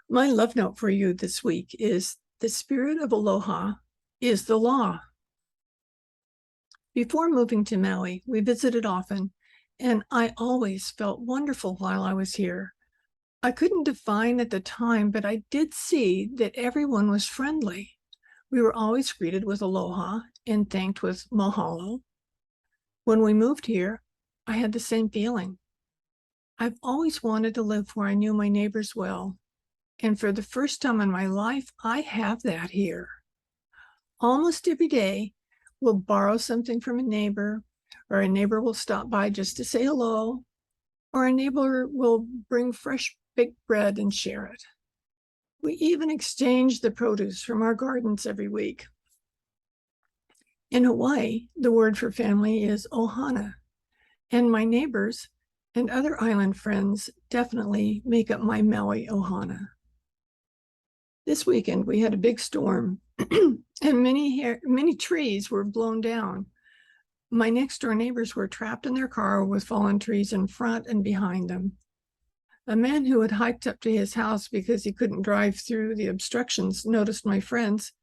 My love note for you this week is the spirit of aloha is the law. Before moving to Maui, we visited often, and I always felt wonderful while I was here. I couldn't define at the time, but I did see that everyone was friendly. We were always greeted with aloha and thanked with mahalo. When we moved here, I had the same feeling. I've always wanted to live where I knew my neighbors well. And for the first time in my life, I have that here. Almost every day, we'll borrow something from a neighbor, or a neighbor will stop by just to say hello, or a neighbor will bring fresh baked bread and share it. We even exchange the produce from our gardens every week. In Hawaii, the word for family is ohana, and my neighbors and other island friends definitely make up my Maui ohana. This weekend, we had a big storm and many trees were blown down. My next door neighbors were trapped in their car with fallen trees in front and behind them. A man who had hiked up to his house because he couldn't drive through the obstructions noticed my friends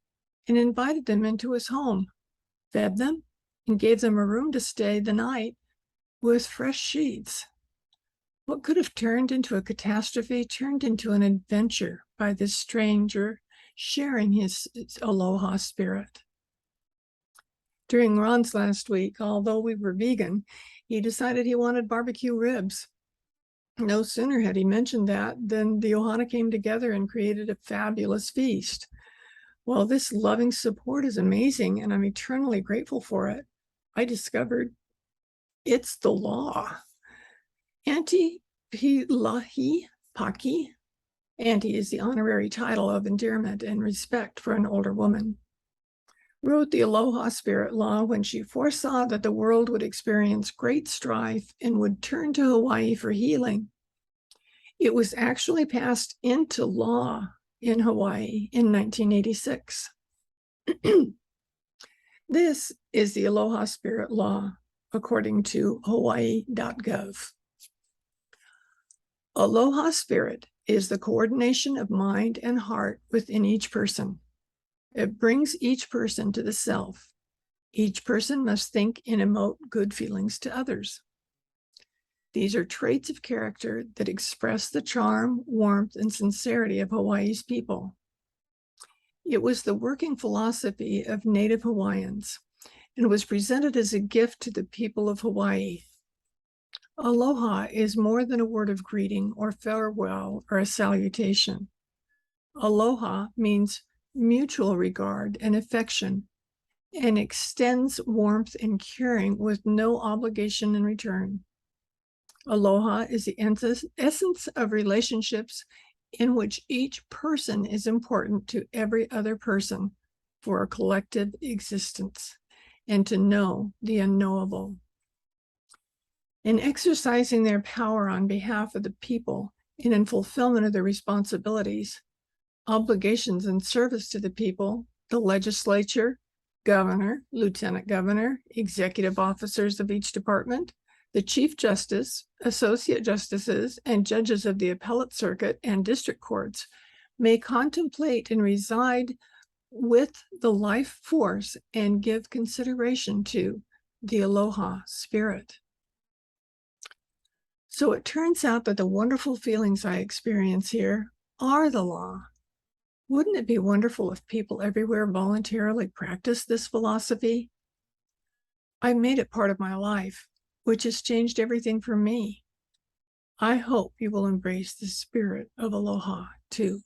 and invited them into his home, fed them, and gave them a room to stay the night with fresh sheets. What could have turned into a catastrophe turned into an adventure by this stranger sharing his aloha spirit. During Ron's last week, although we were vegan, he decided he wanted barbecue ribs. No sooner had he mentioned that than the ohana came together and created a fabulous feast. While this loving support is amazing and I'm eternally grateful for it, I discovered it's the law. Aunty Pilahi Paki, Aunty is the honorary title of endearment and respect for an older woman, wrote the Aloha Spirit Law when she foresaw that the world would experience great strife and would turn to Hawaii for healing. It was actually passed into law in Hawaii in 1986. This is the Aloha Spirit Law, according to hawaii.gov. Aloha Spirit is the coordination of mind and heart within each person. It brings each person to the self. Each person must think and emote good feelings to others. These are traits of character that express the charm, warmth, and sincerity of Hawaii's people. It was the working philosophy of Native Hawaiians and was presented as a gift to the people of Hawaii. Aloha is more than a word of greeting or farewell or a salutation. Aloha means mutual regard and affection and extends warmth and caring with no obligation in return. Aloha is the essence of relationships in which each person is important to every other person for a collective existence and to know the unknowable. In exercising their power on behalf of the people and in fulfillment of their responsibilities, obligations, and service to the people, the legislature, governor, lieutenant governor, executive officers of each department, the chief justice, associate justices, and judges of the appellate circuit and district courts may contemplate and reside with the life force and give consideration to the Aloha Spirit. So it turns out that the wonderful feelings I experience here are the law. Wouldn't it be wonderful if people everywhere voluntarily practiced this philosophy? I made it part of my life, which has changed everything for me. I hope you will embrace the spirit of aloha too.